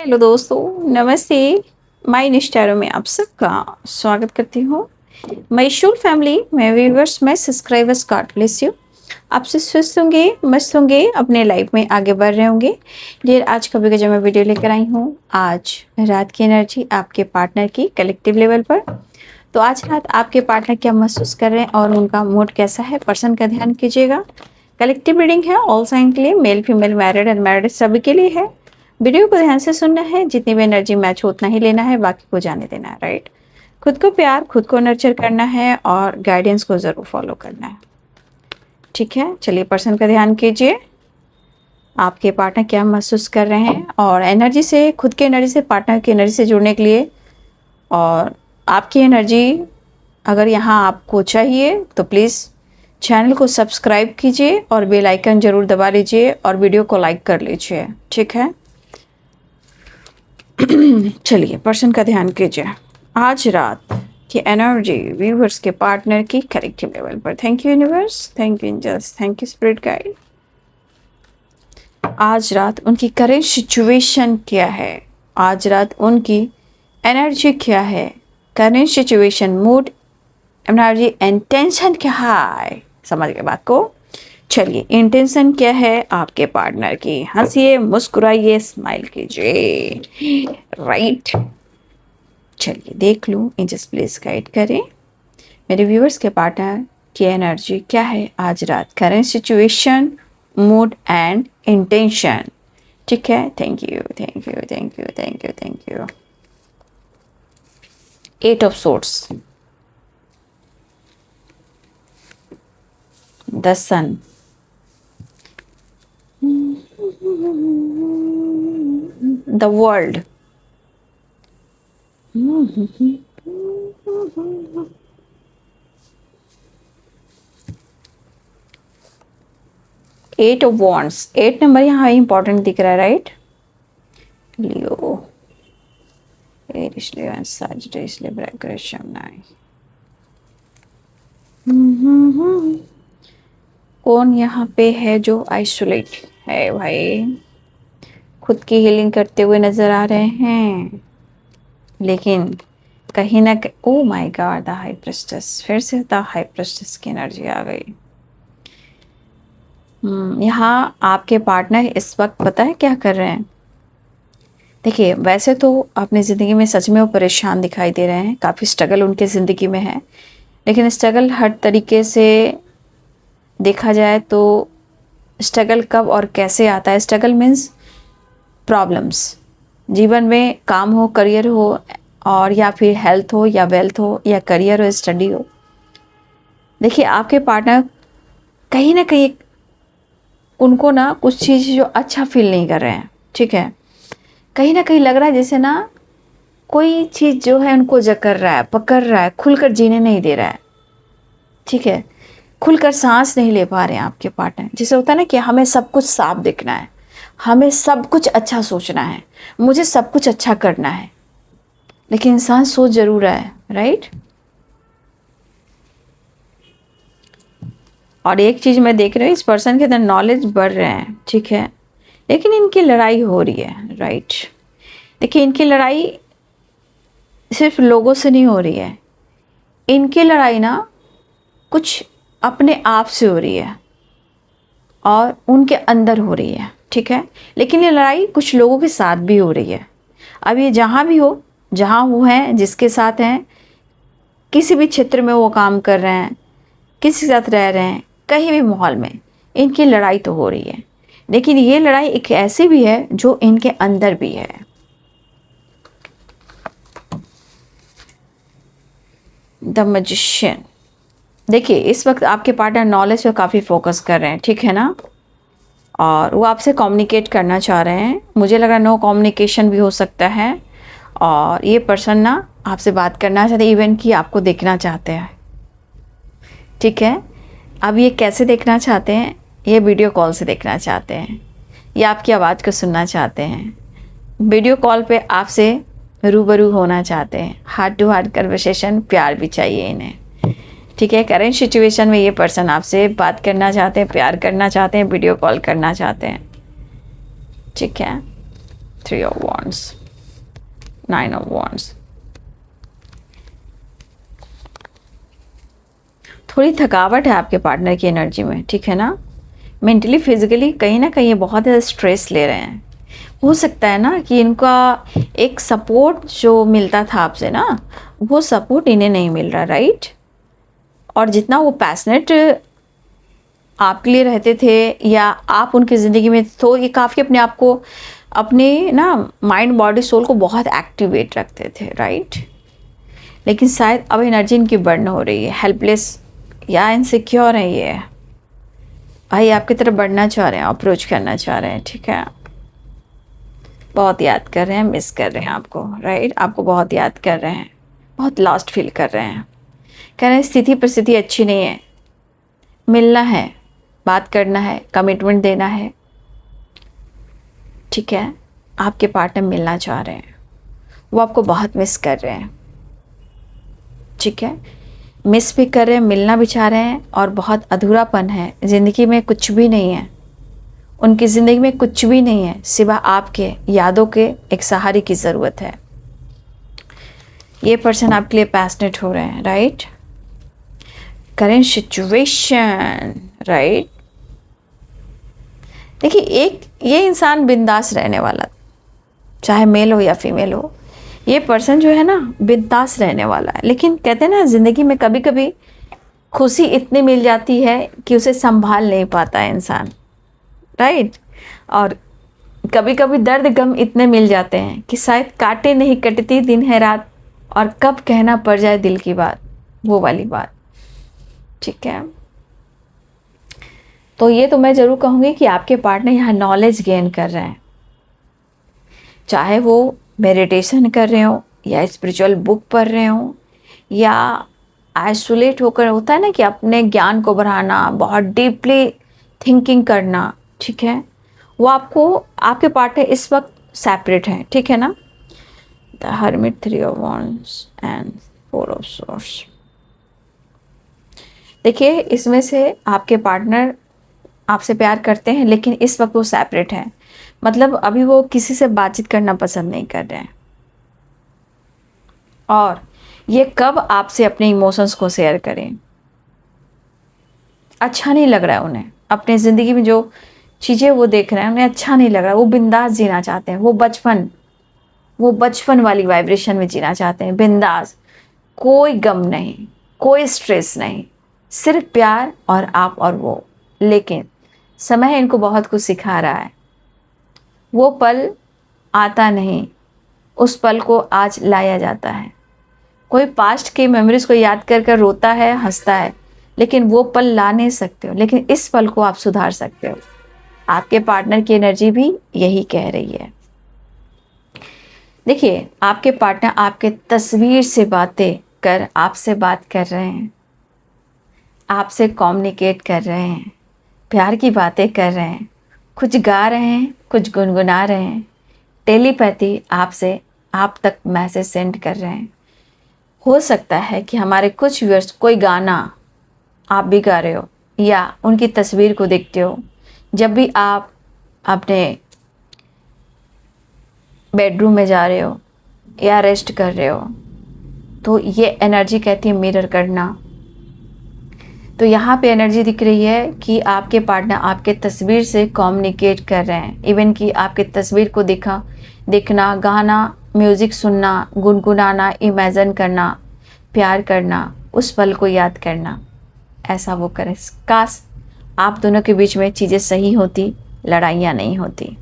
Hello दोस्तों, नमस्ते। My निष्ठारों में आप सबका स्वागत करती हूँ। My Shool family, my viewers, my subscribers, God bless you. आपसे स्वस्थ होंगे, मस्त होंगे, अपने लाइफ में आगे बढ़ रहे होंगे। डियर, आज का जो मैं वीडियो लेकर आई हूँ, आज रात की एनर्जी आपके पार्टनर की कलेक्टिव लेवल पर। तो आज रात आपके पार्टनर क्या महसूस कर रहे हैं और उनका मूड कैसा है, पर्सन का ध्यान कीजिएगा। कलेक्टिव रीडिंग है, ऑल साइन के लिए, मेल फीमेल, मैरिड अनमैरिड सभी के लिए है। वीडियो को ध्यान से सुनना है, जितनी भी एनर्जी मैच हो उतना ही लेना है, बाकी को जाने देना है। राइट, खुद को प्यार, खुद को नर्चर करना है और गाइडेंस को ज़रूर फॉलो करना है। ठीक है, चलिए पर्सन का ध्यान कीजिए। आपके पार्टनर क्या महसूस कर रहे हैं और एनर्जी से, खुद की एनर्जी से पार्टनर की एनर्जी से जुड़ने के लिए, और आपकी एनर्जी अगर यहाँ आपको चाहिए तो प्लीज़ चैनल को सब्सक्राइब कीजिए और बेल आइकन ज़रूर दबा लीजिए और वीडियो को लाइक कर लीजिए। ठीक है, चलिए पर्सन का ध्यान कीजिए। आज रात की एनर्जी व्यूवर्स के पार्टनर की कलेक्टिव लेवल पर। Thank you universe, thank you angels, thank you spirit guide. आज रात उनकी करेंट सिचुएशन क्या है, आज रात उनकी एनर्जी क्या है, current situation, mood, energy and tension क्या है। समझ गए बात को। चलिए, इंटेंशन क्या है आपके पार्टनर की। हंसिए, मुस्कुराइए, स्माइल कीजिए। राइट, चलिए देख लूँ, एंजल्स प्लीज गाइड करें मेरे व्यूअर्स के पार्टनर की एनर्जी क्या है आज रात, current situation, mood and intention. ठीक है, thank you, thank you, thank you, thank you, thank you. 8 of swords, the sun, the world, eight of wands. 8 number यहाँ इंपॉर्टेंट दिख रहा है। Right, Leo, Aries, Leo and Sagittarius, Libra, Aquarius, Gemini. कौन यहाँ पे है जो आइसोलेट है भाई, खुद की हीलिंग करते हुए नजर आ रहे हैं, लेकिन कहीं ना कहीं, oh my God, the high प्रेस्टेस, फिर से द हाई प्रेस्टेस की एनर्जी आ गई। यहाँ आपके पार्टनर इस वक्त पता है क्या कर रहे हैं। देखिए, वैसे तो अपनी ज़िंदगी में सच में वो परेशान दिखाई दे रहे हैं, काफ़ी स्ट्रगल उनके ज़िंदगी में है, लेकिन स्ट्रगल हर तरीके से देखा जाए तो स्ट्रगल कब और कैसे आता है। स्ट्रगल मीन्स प्रॉब्लम्स, जीवन में काम हो, करियर हो, और या फिर हेल्थ हो या वेल्थ हो या करियर हो, स्टडी हो। देखिए, आपके पार्टनर कहीं ना कहीं उनको ना कुछ चीज़ जो अच्छा फील नहीं कर रहे हैं। ठीक है, कहीं ना कहीं लग रहा है जैसे ना कोई चीज़ जो है उनको जकड़ रहा है, पकड़ रहा है, खुलकर जीने नहीं दे रहा है। ठीक है, खुलकर सांस नहीं ले पा रहे हैं आपके पार्टनर। जैसे होता है ना कि हमें सब कुछ साफ दिखना है, हमें सब कुछ अच्छा सोचना है, मुझे सब कुछ अच्छा करना है, लेकिन इंसान सोच जरूर रहा है। राइट, और एक चीज़ मैं देख रही हूँ, इस पर्सन के अंदर नॉलेज बढ़ रहे हैं। ठीक है, लेकिन इनकी लड़ाई हो रही है। राइट, देखिए, इनकी लड़ाई सिर्फ लोगों से नहीं हो रही है, इनकी लड़ाई ना कुछ अपने आप से हो रही है और उनके अंदर हो रही है। ठीक है, लेकिन ये लड़ाई कुछ लोगों के साथ भी हो रही है। अब ये जहाँ भी हो, जहाँ वो हैं, जिसके साथ हैं, किसी भी क्षेत्र में वो काम कर रहे हैं, किसी के साथ रह रहे हैं, कहीं भी माहौल में इनकी लड़ाई तो हो रही है, लेकिन ये लड़ाई एक ऐसी भी है जो इनके अंदर भी है। द मैजिशियन, देखिए, इस वक्त आपके पार्टनर नॉलेज पे काफ़ी फोकस कर रहे हैं। ठीक है ना, और वो आपसे कम्युनिकेट करना चाह रहे हैं। मुझे लग रहा है नो कम्युनिकेशन भी हो सकता है, और ये पर्सन ना आपसे बात करना चाहते हैं, इवन कि आपको देखना चाहते हैं। ठीक है, अब ये कैसे देखना चाहते हैं, ये वीडियो कॉल से देखना चाहते हैं, ये आपकी आवाज़ को सुनना चाहते हैं, वीडियो कॉल पे आपसे रूबरू होना चाहते हैं, हार्ट टू हार्ट कन्वर्सेशन, प्यार भी चाहिए इन्हें। ठीक है, करेंट सिचुएशन में ये पर्सन आपसे बात करना चाहते हैं, प्यार करना चाहते हैं, वीडियो कॉल करना चाहते हैं। ठीक है, 3 ऑफ वॉन्ड्स, 9 ऑफ वॉन्ड्स। थोड़ी थकावट है आपके पार्टनर की एनर्जी में, ठीक है ना। मेंटली फिजिकली कहीं ना कहीं ये बहुत ज़्यादा स्ट्रेस ले रहे हैं। हो सकता है ना कि इनका एक सपोर्ट जो मिलता था आपसे ना, वो सपोर्ट इन्हें नहीं मिल रहा, राइट। और जितना वो पैशनेट आपके लिए रहते थे या आप उनकी ज़िंदगी में, तो ये काफ़ी अपने आप को, अपने ना माइंड बॉडी सोल को बहुत एक्टिवेट रखते थे, राइट। लेकिन शायद अब एनर्जी इनकी बर्न हो रही है, हेल्पलेस या इनसिक्योर है ये भाई, आपकी तरफ बढ़ना चाह रहे हैं, अप्रोच करना चाह रहे हैं, ठीक है। बहुत याद कर रहे हैं, मिस कर रहे हैं आपको, राइट। आपको बहुत याद कर रहे हैं, बहुत लॉस्ट फील कर रहे हैं। कह रहे हैं स्थिति परिस्थिति अच्छी नहीं है, मिलना है, बात करना है, कमिटमेंट देना है, ठीक है। आपके पार्टनर मिलना चाह रहे हैं, वो आपको बहुत मिस कर रहे हैं, ठीक है। मिस भी कर रहे हैं, मिलना भी चाह रहे हैं, और बहुत अधूरापन है ज़िंदगी में, कुछ भी नहीं है उनकी ज़िंदगी में, कुछ भी नहीं है सिवा आपके यादों के एक सहारे की ज़रूरत है। ये पर्सन आपके लिए पैशनेट हो रहे हैं, राइट। Current situation, right. देखिए, एक ये इंसान बिंदास रहने वाला, चाहे मेल हो या फीमेल हो, ये पर्सन जो है ना बिंदास रहने वाला है। लेकिन कहते हैं ना ज़िंदगी में कभी कभी खुशी इतनी मिल जाती है कि उसे संभाल नहीं पाता है इंसान, राइट। और कभी कभी दर्द गम इतने मिल जाते हैं कि शायद काटे नहीं कटती दिन है रात, और कब कहना पड़ जाए दिल की बात, वो वाली बात, ठीक है। तो ये तो मैं ज़रूर कहूँगी कि आपके पार्टनर यहाँ नॉलेज गेन कर रहे हैं, चाहे वो मेडिटेशन कर रहे हो या स्पिरिचुअल बुक पढ़ रहे हो या आइसोलेट होकर, होता है ना कि अपने ज्ञान को बढ़ाना, बहुत डीपली थिंकिंग करना, ठीक है। वो आपको, आपके पार्टनर इस वक्त सेपरेट हैं, ठीक है ना। The hermit, 3 of wands and 4 of swords. देखिए, इसमें से आपके पार्टनर आपसे प्यार करते हैं, लेकिन इस वक्त वो सेपरेट हैं, मतलब अभी वो किसी से बातचीत करना पसंद नहीं कर रहे हैं। और ये कब आपसे अपने इमोशंस को शेयर करें, अच्छा नहीं लग रहा है उन्हें। अपने ज़िंदगी में जो चीज़ें वो देख रहे हैं उन्हें अच्छा नहीं लग रहा, वो बिंदास जीना चाहते हैं, वो बचपन वाली वाइब्रेशन में जीना चाहते हैं, बिंदास, कोई गम नहीं, कोई स्ट्रेस नहीं, सिर्फ प्यार और आप और वो। लेकिन समय इनको बहुत कुछ सिखा रहा है। वो पल आता नहीं, उस पल को आज लाया जाता है। कोई पास्ट के मेमोरीज को याद कर कर रोता है, हंसता है, लेकिन वो पल ला नहीं सकते हो, लेकिन इस पल को आप सुधार सकते हो। आपके पार्टनर की एनर्जी भी यही कह रही है। देखिए, आपके पार्टनर आपके तस्वीर से बातें कर आपसे बात कर रहे हैं, आपसे कम्युनिकेट कर रहे हैं, प्यार की बातें कर रहे हैं, कुछ गा रहे हैं, कुछ गुनगुना रहे हैं, टेलीपैथी आपसे आप तक मैसेज सेंड कर रहे हैं। हो सकता है कि हमारे कुछ व्यूअर्स कोई गाना आप भी गा रहे हो या उनकी तस्वीर को देखते हो। जब भी आप अपने बेडरूम में जा रहे हो या रेस्ट कर रहे हो, तो ये एनर्जी कहती है मिरर करना। तो यहाँ पे एनर्जी दिख रही है कि आपके पार्टनर आपके तस्वीर से कम्युनिकेट कर रहे हैं। इवन कि आपके तस्वीर को देखना, गाना, म्यूज़िक सुनना, गुनगुनाना, इमेजिन करना, प्यार करना, उस पल को याद करना, ऐसा वो करे। काश आप दोनों के बीच में चीज़ें सही होती, लड़ाइयाँ नहीं होती।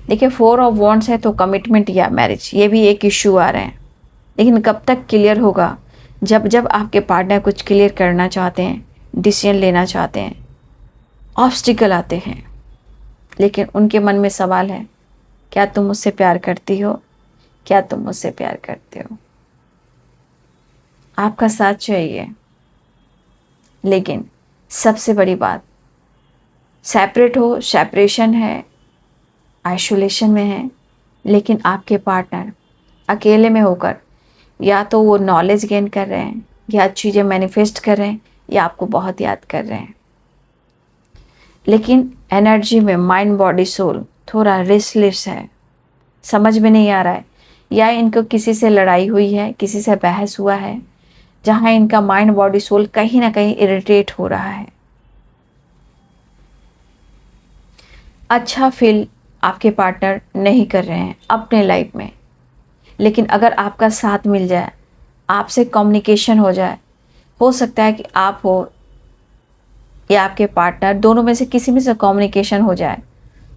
देखिए, 4 ऑफ वॉन्ड्स है तो कमिटमेंट या मैरिज, ये भी एक इशू आ रहे हैं। लेकिन कब तक क्लियर होगा? जब आपके पार्टनर कुछ क्लियर करना चाहते हैं, डिसीजन लेना चाहते हैं, ऑब्स्टिकल आते हैं, लेकिन उनके मन में सवाल है, क्या तुम मुझसे प्यार करती हो? क्या तुम मुझसे प्यार करते हो? आपका साथ चाहिए। लेकिन सबसे बड़ी बात, सेपरेट हो, सेपरेशन है, आइसोलेशन में है, लेकिन आपके पार्टनर अकेले में होकर या तो वो नॉलेज गेन कर रहे हैं, या चीज़ें मैनिफेस्ट कर रहे हैं, या आपको बहुत याद कर रहे हैं। लेकिन एनर्जी में माइंड बॉडी सोल थोड़ा रेस्टलेस है, समझ में नहीं आ रहा है, या इनको किसी से लड़ाई हुई है, किसी से बहस हुआ है, जहाँ इनका माइंड बॉडी सोल कहीं ना कहीं इरिटेट हो रहा है। अच्छा फील आपके पार्टनर नहीं कर रहे हैं अपने लाइफ में, लेकिन अगर आपका साथ मिल जाए, आपसे कम्युनिकेशन हो जाए, हो सकता है कि आप हो या आपके पार्टनर, दोनों में से किसी में से कम्युनिकेशन हो जाए,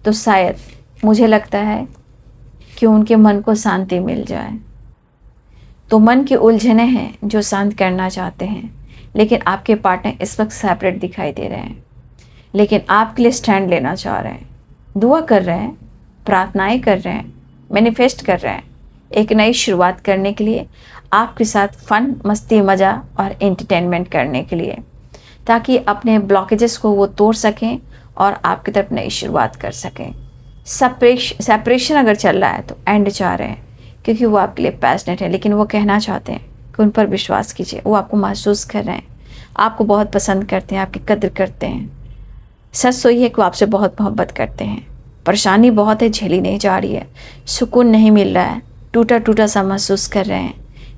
तो शायद मुझे लगता है कि उनके मन को शांति मिल जाए। तो मन की उलझने हैं जो शांत करना चाहते हैं, लेकिन आपके पार्टनर इस वक्त सेपरेट दिखाई दे रहे हैं, लेकिन आपके लिए स्टैंड लेना चाह रहे हैं, दुआ कर रहे हैं, प्रार्थनाएं कर रहे हैं, मैनिफेस्ट कर रहे हैं एक नई शुरुआत करने के लिए, आपके साथ फन, मस्ती, मज़ा और एंटरटेनमेंट करने के लिए, ताकि अपने ब्लॉकेजेस को वो तोड़ सकें और आपकी तरफ नई शुरुआत कर सकें। सेपरेशन अगर चल रहा है तो एंड चाह रहे हैं, क्योंकि वो आपके लिए पैशनेट है, लेकिन वो कहना चाहते हैं कि उन पर विश्वास कीजिए, वो आपको महसूस कर रहे हैं, आपको बहुत पसंद करते हैं, आपकी कद्र करते हैं। सच तो ये है कि वो आपसे बहुत मोहब्बत करते हैं। परेशानी बहुत है, झेली नहीं जा रही है, सुकून नहीं मिल रहा है, टूटा टूटा सा महसूस कर रहे हैं,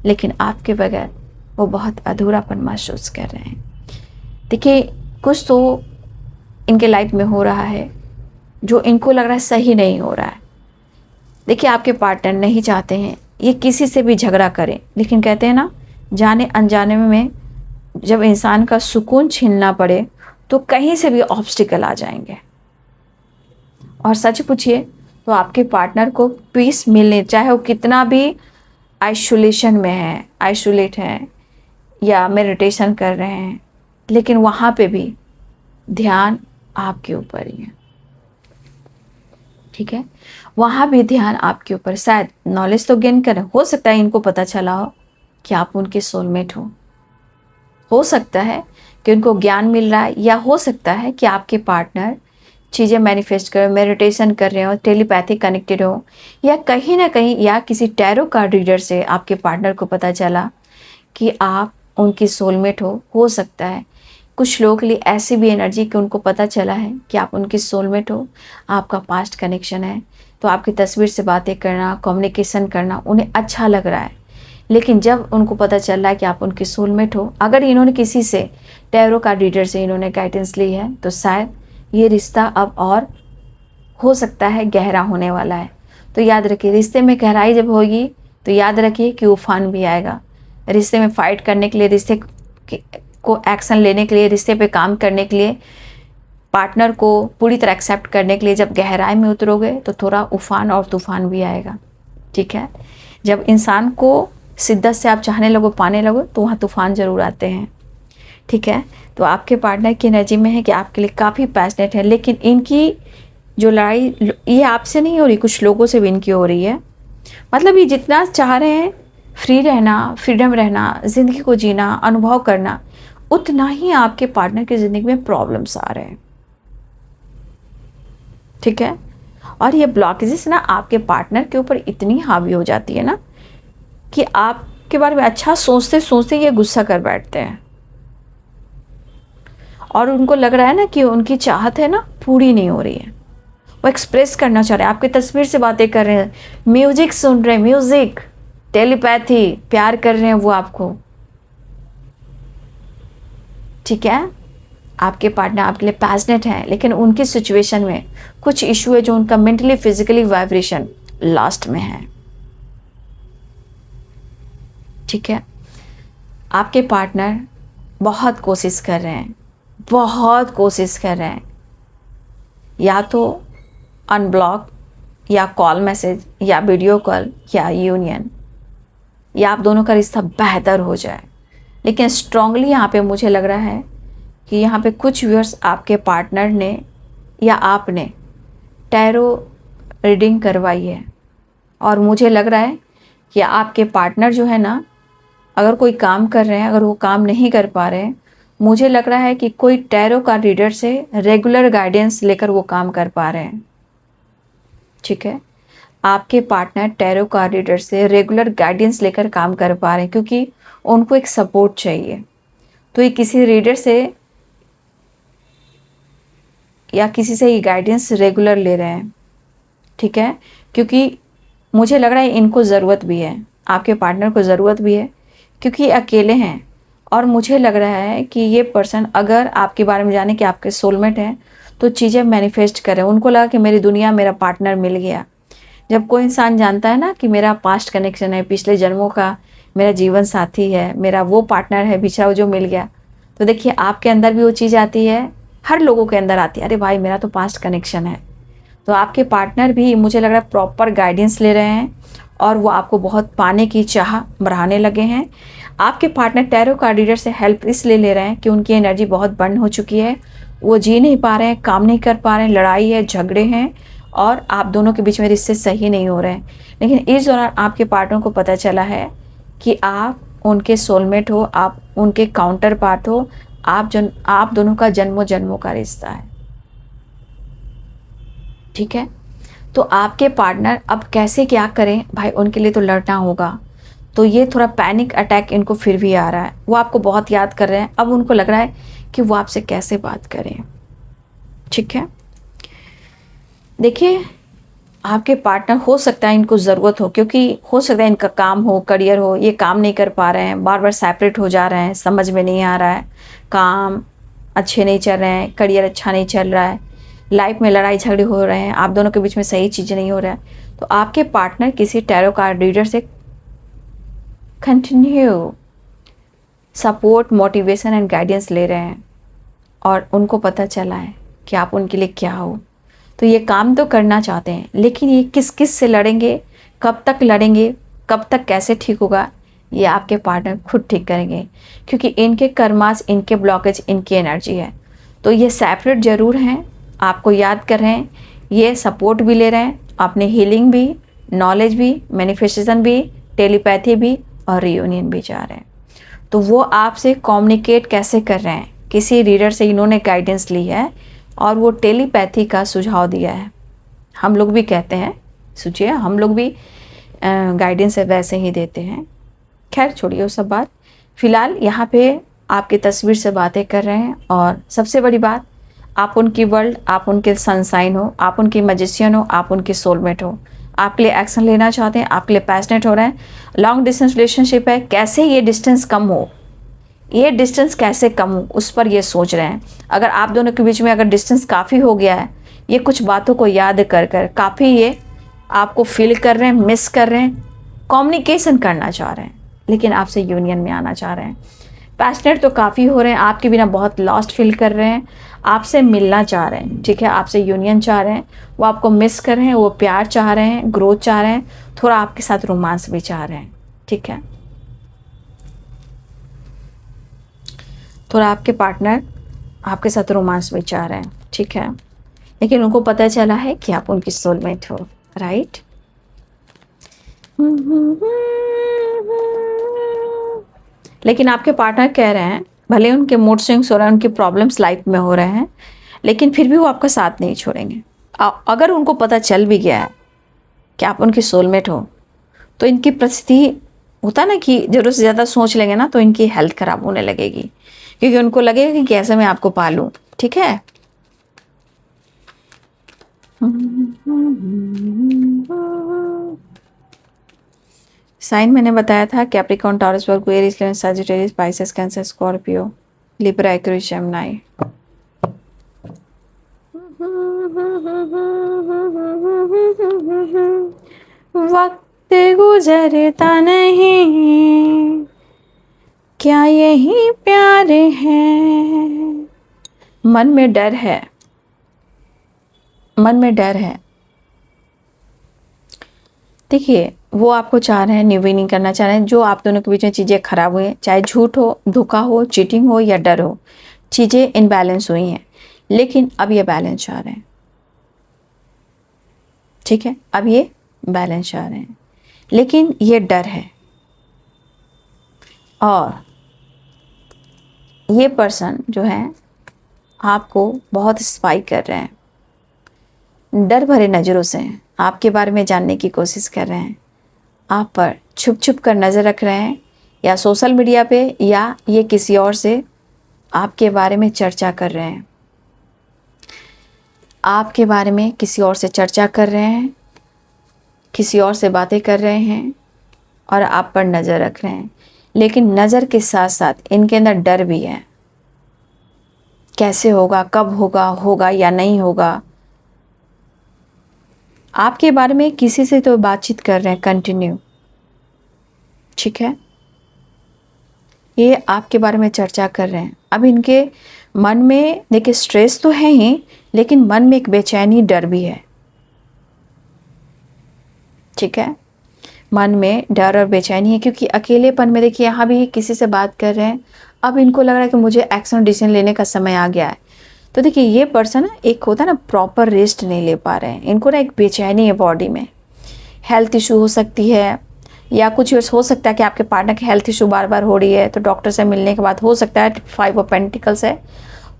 लेकिन आपके बगैर वो बहुत अधूरापन महसूस कर रहे हैं। देखिए, कुछ तो इनके लाइफ में हो रहा है जो इनको लग रहा है सही नहीं हो रहा है। देखिए, आपके पार्टनर नहीं चाहते हैं ये किसी से भी झगड़ा करें, लेकिन कहते हैं ना, जाने अनजाने में जब इंसान का सुकून छीनना पड़े तो कहीं से भी ऑब्स्टिकल आ जाएंगे। और सच पूछिए तो आपके पार्टनर को पीस मिलने, चाहे वो कितना भी आइसोलेशन में है, आइसोलेट हैं या मेडिटेशन कर रहे हैं, लेकिन वहाँ पे भी ध्यान आपके ऊपर ही है। ठीक है, वहाँ भी ध्यान आपके ऊपर। शायद नॉलेज तो गेन करें, हो सकता है इनको पता चला हो कि आप उनके सोलमेट हो सकता है कि उनको ज्ञान मिल रहा है, या हो सकता है कि आपके पार्टनर चीज़ें मैनिफेस्ट कर, मेडिटेशन कर रहे हो, टेलीपैथी कनेक्टेड हो, या कहीं ना कहीं या किसी टैरो कार्ड रीडर से आपके पार्टनर को पता चला कि आप उनकी सोलमेट हो सकता है कुछ लोगों के लिए ऐसी भी एनर्जी कि उनको पता चला है कि आप उनकी सोलमेट हो, आपका पास्ट कनेक्शन है, तो आपकी तस्वीर से बातें करना, कम्युनिकेशन करना उन्हें अच्छा लग रहा है। लेकिन जब उनको पता चल रहा है कि आप उनकी सोलमेट हो, अगर इन्होंने किसी से टैरो कार्ड रीडर से इन्होंने गाइडेंस ली है, तो शायद ये रिश्ता अब और हो सकता है गहरा होने वाला है। तो याद रखिए, रिश्ते में गहराई जब होगी तो याद रखिए कि उफान भी आएगा। रिश्ते में फाइट करने के लिए, रिश्ते को एक्शन लेने के लिए, रिश्ते पे काम करने के लिए, पार्टनर को पूरी तरह एक्सेप्ट करने के लिए जब गहराई में उतरोगे तो थोड़ा उफान और तूफान भी आएगा। ठीक है, जब इंसान को शिद्दत से आप चाहने लगो, पाने लगो, तो वहाँ तूफान ज़रूर आते हैं। ठीक है, तो आपके पार्टनर की एनर्जी में है कि आपके लिए काफ़ी पैशनेट है, लेकिन इनकी जो लड़ाई ये आपसे नहीं हो रही, कुछ लोगों से भी इनकी हो रही है। मतलब ये जितना चाह रहे हैं फ्री रहना, फ्रीडम रहना, ज़िंदगी को जीना, अनुभव करना, उतना ही आपके पार्टनर की ज़िंदगी में प्रॉब्लम्स आ रहे हैं। ठीक है, और ये ब्लॉकेजेस ना आपके पार्टनर के ऊपर इतनी हावी हो जाती है ना कि आपके बारे में अच्छा सोचते सोचते ये गुस्सा कर बैठते हैं, और उनको लग रहा है ना कि उनकी चाहत है ना पूरी नहीं हो रही है। वो एक्सप्रेस करना चाह रहे हैं, आपकी तस्वीर से बातें कर रहे हैं, म्यूजिक सुन रहे हैं, म्यूजिक, टेलीपैथी, प्यार कर रहे हैं वो आपको। ठीक है, आपके पार्टनर आपके लिए पैशनेट है, लेकिन उनकी सिचुएशन में कुछ इशू है जो उनका मेंटली फिजिकली वाइब्रेशन लास्ट में है। ठीक है, आपके पार्टनर बहुत कोशिश कर रहे हैं, बहुत कोशिश कर रहे हैं, या तो अनब्लॉक, या कॉल मैसेज, या वीडियो कॉल, या यूनियन, या आप दोनों का रिश्ता बेहतर हो जाए। लेकिन स्ट्रांगली यहाँ पे मुझे लग रहा है कि यहाँ पे कुछ व्यूअर्स आपके पार्टनर ने या आपने टैरो रीडिंग करवाई है, और मुझे लग रहा है कि आपके पार्टनर जो है ना, अगर कोई काम कर रहे हैं, अगर वो काम नहीं कर पा रहे हैं, मुझे लग रहा है कि कोई टैरो का रीडर से रेगुलर गाइडेंस लेकर वो काम कर पा रहे हैं। ठीक है, आपके पार्टनर टैरो का रीडर से रेगुलर गाइडेंस लेकर काम कर पा रहे हैं, क्योंकि उनको एक सपोर्ट चाहिए। तो ये किसी रीडर से या किसी से ये गाइडेंस रेगुलर ले रहे हैं। ठीक है, क्योंकि मुझे लग रहा है इनको ज़रूरत भी है, आपके पार्टनर को ज़रूरत भी है, क्योंकि अकेले हैं। और मुझे लग रहा है कि ये पर्सन अगर आपके बारे में जाने कि आपके सोलमेट हैं तो चीज़ें मैनिफेस्ट करें। उनको लगा कि मेरी दुनिया, मेरा पार्टनर मिल गया। जब कोई इंसान जानता है ना कि मेरा पास्ट कनेक्शन है, पिछले जन्मों का मेरा जीवन साथी है, मेरा वो पार्टनर है बिछड़ा जो मिल गया, तो देखिए आपके अंदर भी वो चीज़ आती है, हर लोगों के अंदर आती है, अरे भाई मेरा तो पास्ट कनेक्शन है। तो आपके पार्टनर भी मुझे लग रहा है प्रॉपर गाइडेंस ले रहे हैं और वो आपको बहुत पाने की चाह बढ़ाने लगे हैं। आपके पार्टनर टैरो कार्ड रीडर से हेल्प इसलिए ले रहे हैं कि उनकी एनर्जी बहुत बर्न हो चुकी है, वो जी नहीं पा रहे हैं, काम नहीं कर पा रहे हैं, लड़ाई है, झगड़े हैं और आप दोनों के बीच में रिश्ते सही नहीं हो रहे हैं। लेकिन इस दौरान आपके पार्टनर को पता चला है कि आप उनके सोलमेट हो, आप उनके काउंटर पार्ट हो, आप दोनों का जन्मों जन्मों का रिश्ता है। ठीक है, तो आपके पार्टनर अब कैसे क्या करें भाई, उनके लिए तो लड़ना होगा। तो ये थोड़ा पैनिक अटैक इनको फिर भी आ रहा है, वो आपको बहुत याद कर रहे हैं। अब उनको लग रहा है कि वो आपसे कैसे बात करें। ठीक है, देखिए आपके पार्टनर हो सकता है इनको ज़रूरत हो, क्योंकि हो सकता है इनका काम हो, करियर हो, ये काम नहीं कर पा रहे हैं, बार बार सेपरेट हो जा रहे हैं, समझ में नहीं आ रहा है, काम अच्छे नहीं चल रहे हैं, करियर अच्छा नहीं चल रहा है, लाइफ में लड़ाई झगड़े हो रहे हैं, आप दोनों के बीच में सही चीज़ें नहीं हो रहा है। तो आपके पार्टनर किसी टैरो कार्ड रीडर से continue support, motivation and guidance ले रहे हैं और उनको पता चला है कि आप उनके लिए क्या हो। तो ये काम तो करना चाहते हैं, लेकिन ये किस किस से लड़ेंगे, कब तक लड़ेंगे, कब तक कैसे ठीक होगा, ये आपके पार्टनर खुद ठीक करेंगे, क्योंकि इनके कर्मास, इनके ब्लॉकेज, इनकी एनर्जी है। तो ये सेपरेट ज़रूर हैं, आपको याद कर रहे हैं, ये सपोर्ट भी ले रहे हैं, अपने हीलिंग भी, नॉलेज भी, मैनिफेस्टेशन भी, टेलीपैथी भी और रियूनियन भी जा रहे हैं। तो वो आपसे कम्युनिकेट कैसे कर रहे हैं, किसी रीडर से इन्होंने गाइडेंस ली है और वो टेलीपैथी का सुझाव दिया है। हम लोग भी कहते हैं, सोचिए हम लोग भी गाइडेंस वैसे ही देते हैं। खैर छोड़िए वो सब बात, फ़िलहाल यहाँ पे आपकी तस्वीर से बातें कर रहे हैं। और सबसे बड़ी बात, आप उनकी वर्ल्ड, आप उनके सनसाइन हो, आप उनकी मैजिशियन हो, आप उनके सोलमेट हो, आपके लिए एक्शन लेना चाहते हैं, आपके लिए पैशनेट हो रहे हैं। लॉन्ग डिस्टेंस रिलेशनशिप है, कैसे ये डिस्टेंस कम हो, ये डिस्टेंस कैसे कम हो, उस पर ये सोच रहे हैं। अगर आप दोनों के बीच में अगर डिस्टेंस काफ़ी हो गया है, ये कुछ बातों को याद कर कर काफ़ी ये आपको फील कर रहे हैं, मिस कर रहे हैं, कम्युनिकेशन करना चाह रहे हैं, लेकिन आपसे यूनियन में आना चाह रहे हैं। पैशनेट तो काफ़ी हो रहे हैं, आपके बिना बहुत लॉस्ट फील कर रहे हैं, आपसे मिलना चाह रहे हैं, ठीक है, आपसे यूनियन चाह रहे हैं, वो आपको मिस कर रहे हैं, वो प्यार चाह रहे हैं, ग्रोथ चाह रहे हैं, थोड़ा आपके साथ रोमांस भी चाह रहे हैं। ठीक है, थोड़ा आपके पार्टनर आपके साथ रोमांस भी चाह रहे हैं। ठीक है, लेकिन उनको पता चला है कि आप उनकी सोलमेट हो, राइट। लेकिन आपके पार्टनर कह रहे हैं, भले उनके मूड स्विंग्स हो रहे हैं, उनकी प्रॉब्लम्स लाइफ में हो रहे हैं, लेकिन फिर भी वो आपका साथ नहीं छोड़ेंगे। अगर उनको पता चल भी गया है कि आप उनकी सोलमेट हो, तो इनकी परिस्थिति होता ना कि ज़रूरत से ज़्यादा सोच लेंगे ना, तो इनकी हेल्थ ख़राब होने लगेगी, क्योंकि उनको लगेगा कि कैसे मैं आपको पालूं। ठीक है, साइन मैंने बताया था, Capricorn, Taurus, Virgo, Aries, Leo, Sagittarius, Pisces, Cancer, Scorpio, Libra, Aquarius, Gemini. वक्त गुजरता नहीं, क्या यही प्यार है। मन में डर है, मन में डर है। देखिए वो आपको चाह रहे हैं, निविनिंग करना चाह रहे हैं। जो आप दोनों के बीच में चीज़ें खराब हुई हैं, चाहे झूठ हो, धोखा हो, चीटिंग हो या डर हो, चीज़ें इनबैलेंस हुई हैं, लेकिन अब ये बैलेंस चाह रहे हैं। ठीक है, अब ये बैलेंस चाह रहे हैं, लेकिन ये डर है। और ये पर्सन जो है आपको बहुत स्पाई कर रहे हैं, डर भरे नज़रों से आपके बारे में जानने की कोशिश कर रहे हैं, आप पर छुप छुप कर नज़र रख रहे हैं, या सोशल मीडिया पे, या ये किसी और से आपके बारे में चर्चा कर रहे हैं, आपके बारे में किसी और से चर्चा कर रहे हैं, किसी और से बातें कर रहे हैं और आप पर नज़र रख रहे हैं, लेकिन नज़र के साथ साथ इनके अंदर डर भी है। कैसे होगा, कब होगा, होगा या नहीं होगा। आपके बारे में किसी से तो बातचीत कर रहे हैं कंटिन्यू, ठीक है, ये आपके बारे में चर्चा कर रहे हैं। अब इनके मन में देखिए स्ट्रेस तो है ही, लेकिन मन में एक बेचैनी, डर भी है, ठीक है। मन में डर और बेचैनी है क्योंकि अकेलेपन में देखिए यहाँ भी किसी से बात कर रहे हैं। अब इनको लग रहा है कि मुझे एक्शन डिसीजन लेने का समय आ गया है। तो देखिए ये पर्सन ना, एक होता है ना प्रॉपर रेस्ट नहीं ले पा रहे हैं, इनको ना एक बेचैनी है बॉडी में। हेल्थ इशू हो सकती है, या कुछ हो सकता है कि आपके पार्टनर की हेल्थ इशू बार बार हो रही है, तो डॉक्टर से मिलने के बाद हो सकता है 5 ऑफ पेंटिकल्स है,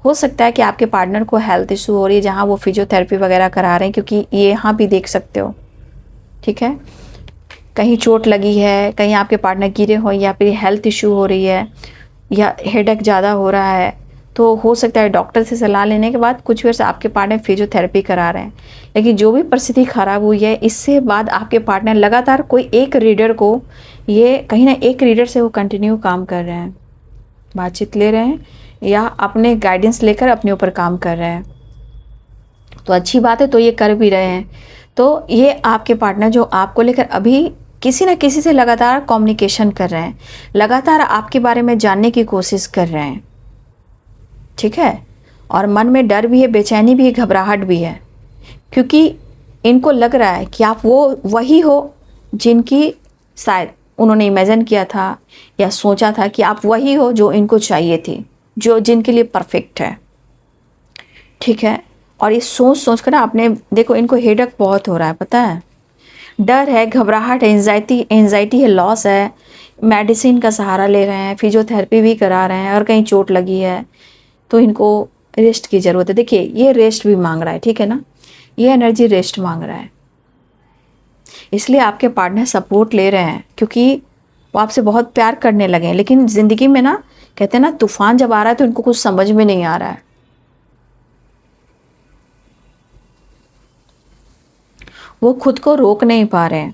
हो सकता है कि आपके पार्टनर को हेल्थ इशू हो रही है जहाँ वो फिजियोथेरेपी वगैरह करा रहे हैं, क्योंकि ये यहाँ भी देख सकते हो, ठीक है। कहीं चोट लगी है, कहीं आपके पार्टनर गिरे हो, या फिर हेल्थ इशू हो रही है, या हेडेक ज़्यादा हो रहा है, तो हो सकता है डॉक्टर से सलाह लेने के बाद कुछ वर्ष आपके पार्टनर फिजियोथेरेपी करा रहे हैं। लेकिन जो भी परिस्थिति खराब हुई है, इससे बाद आपके पार्टनर लगातार कोई एक रीडर को, ये कहीं ना एक रीडर से वो कंटिन्यू काम कर रहे हैं, बातचीत ले रहे हैं, या अपने गाइडेंस लेकर अपने ऊपर काम कर रहे हैं। तो अच्छी बात है, तो ये कर भी रहे हैं। तो ये आपके पार्टनर जो आपको लेकर अभी किसी ना किसी से लगातार कम्युनिकेशन कर रहे हैं, लगातार आपके बारे में जानने की कोशिश कर रहे हैं, ठीक है। और मन में डर भी है, बेचैनी भी है, घबराहट भी है, क्योंकि इनको लग रहा है कि आप वो वही हो जिनकी शायद उन्होंने इमेजिन किया था या सोचा था कि आप वही हो जो इनको चाहिए थी, जो जिनके लिए परफेक्ट है, ठीक है। और ये सोच सोच कर ना आपने देखो, इनको हेडेक बहुत हो रहा है, पता है, डर है, घबराहट है, एंजाइटी है, लॉस है, मेडिसिन का सहारा ले रहे हैं, फिजियोथेरेपी भी करा रहे हैं, और कहीं चोट लगी है तो इनको रेस्ट की ज़रूरत है। देखिए ये रेस्ट भी मांग रहा है, ठीक है ना, ये एनर्जी रेस्ट मांग रहा है। इसलिए आपके पार्टनर सपोर्ट ले रहे हैं, क्योंकि वो आपसे बहुत प्यार करने लगे हैं। लेकिन ज़िंदगी में ना, कहते हैं ना, तूफान जब आ रहा है तो इनको कुछ समझ में नहीं आ रहा है। वो खुद को रोक नहीं पा रहे हैं,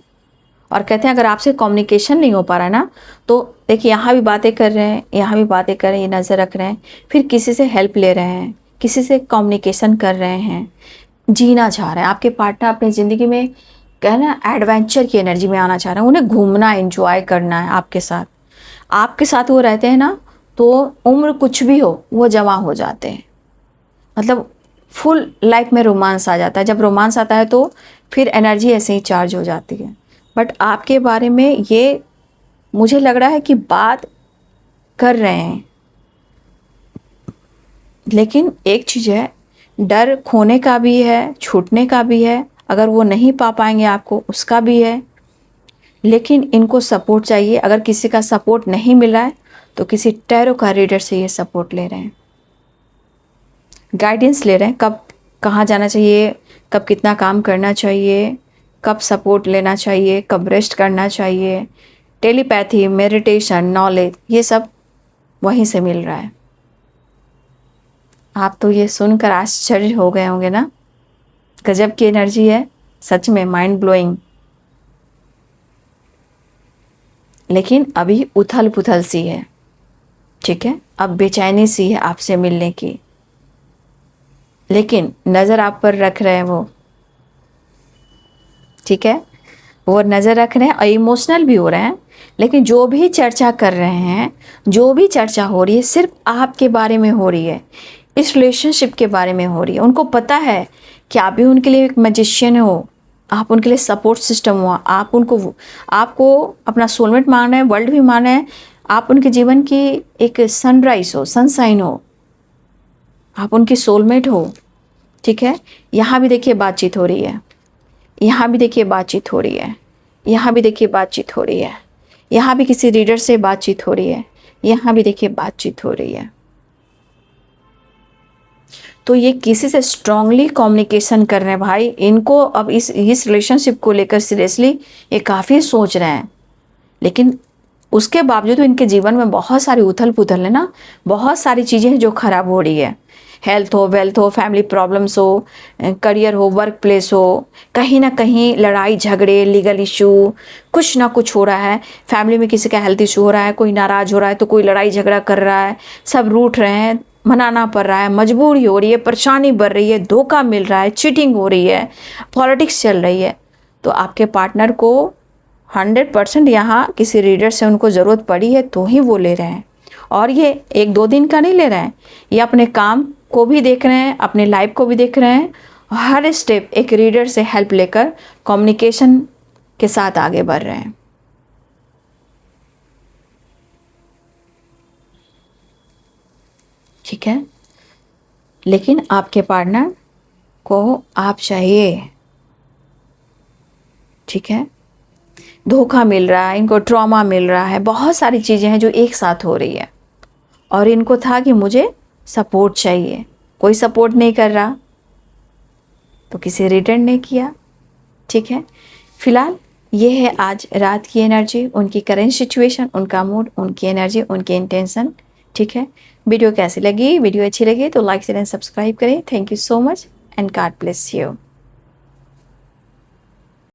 और कहते हैं अगर आपसे कम्युनिकेशन नहीं हो पा रहा है ना, तो देखिए यहाँ भी बातें कर रहे हैं, यहाँ भी बातें कर रहे हैं, ये नज़र रख रहे हैं, फिर किसी से हेल्प ले रहे हैं, किसी से कम्युनिकेशन कर रहे हैं, जीना चाह रहे हैं। आपके पार्टनर अपनी ज़िंदगी में कहना एडवेंचर की एनर्जी में आना चाह रहे हैं, उन्हें घूमना, एंजॉय करना है आपके साथ। आपके साथ वो रहते हैं ना, तो उम्र कुछ भी हो वो जमा हो जाते हैं, मतलब फुल लाइफ में रोमांस आ जाता है। जब रोमांस आता है तो फिर एनर्जी ऐसे ही चार्ज हो जाती है। बट आपके बारे में ये मुझे लग रहा है कि बात कर रहे हैं, लेकिन एक चीज़ है, डर खोने का भी है, छूटने का भी है, अगर वो नहीं पा पाएंगे आपको उसका भी है। लेकिन इनको सपोर्ट चाहिए। अगर किसी का सपोर्ट नहीं मिल रहा है तो किसी टैरो का रीडर से ये सपोर्ट ले रहे हैं, गाइडेंस ले रहे हैं, कब कहाँ जाना चाहिए, कब कितना काम करना चाहिए, कब सपोर्ट लेना चाहिए, कब रेस्ट करना चाहिए। टेलीपैथी, मेडिटेशन, नॉलेज, ये सब वहीं से मिल रहा है। आप तो ये सुनकर आश्चर्य हो गए होंगे ना, गजब की एनर्जी है, सच में माइंड ब्लोइंग। लेकिन अभी उथल पुथल सी है, ठीक है, अब बेचैनी सी है आपसे मिलने की, लेकिन नज़र आप पर रख रहे हैं वो, ठीक है, वो नज़र रख रहे हैं और इमोशनल भी हो रहे हैं। लेकिन जो भी चर्चा कर रहे हैं, जो भी चर्चा हो रही है, सिर्फ आपके बारे में हो रही है, इस रिलेशनशिप के बारे में हो रही है। उनको पता है कि आप भी उनके लिए एक मैजिशियन हो, आप उनके लिए सपोर्ट सिस्टम हो, आपको अपना सोलमेट मान रहे हैं, वर्ल्ड भी मान रहे हैं, आप उनके जीवन की एक सनराइज हो, सनसाइन हो, आप उनकी सोलमेट हो, ठीक है। यहाँ भी देखिए बातचीत हो रही है, यहाँ भी देखिए बातचीत हो रही है, यहाँ भी देखिए बातचीत हो रही है, यहाँ भी किसी रीडर से बातचीत हो रही है, यहाँ भी देखिए बातचीत हो रही है। तो ये किसी से स्ट्रांगली कम्युनिकेशन कर रहे हैं भाई। इनको अब इस रिलेशनशिप को लेकर सीरियसली ये काफ़ी सोच रहे हैं, लेकिन उसके बावजूद इनके जीवन में बहुत सारी उथल पुथल है ना, बहुत सारी चीज़ें हैं जो खराब हो रही है। हेल्थ हो, वेल्थ हो, फैमिली प्रॉब्लम्स हो, करियर हो, वर्क प्लेस हो, कहीं ना कहीं लड़ाई झगड़े, लीगल इशू, कुछ ना कुछ हो रहा है। फैमिली में किसी का हेल्थ इशू हो रहा है, कोई नाराज़ हो रहा है तो कोई लड़ाई झगड़ा कर रहा है, सब रूठ रहे हैं, मनाना पड़ रहा है, मजबूरी हो रही है, परेशानी बढ़ रही है, धोखा मिल रहा है, चीटिंग हो रही है, पॉलिटिक्स चल रही है, तो आपके पार्टनर को 100% यहाँ किसी रीडर से उनको ज़रूरत पड़ी है तो ही वो ले रहे हैं। और ये 1-2 दिन का नहीं ले रहे हैं, ये अपने काम को भी देख रहे हैं, अपने लाइफ को भी देख रहे हैं, हर स्टेप एक रीडर से हेल्प लेकर कम्युनिकेशन के साथ आगे बढ़ रहे हैं। ठीक है, लेकिन आपके पार्टनर को आप चाहिए। ठीक है, धोखा मिल रहा है, इनको ट्रॉमा मिल रहा है, बहुत सारी चीज़ें हैं जो एक साथ हो रही है, और इनको था कि मुझे सपोर्ट चाहिए, कोई सपोर्ट नहीं कर रहा तो किसी रिटर्न नहीं किया। ठीक है, फिलहाल ये है आज रात की एनर्जी, उनकी करेंट सिचुएशन, उनका मूड, उनकी एनर्जी, उनकी इंटेंशन। ठीक है, वीडियो कैसी लगी? वीडियो अच्छी लगी तो लाइक शेयर एंड सब्सक्राइब करें। Thank you so much and God bless you.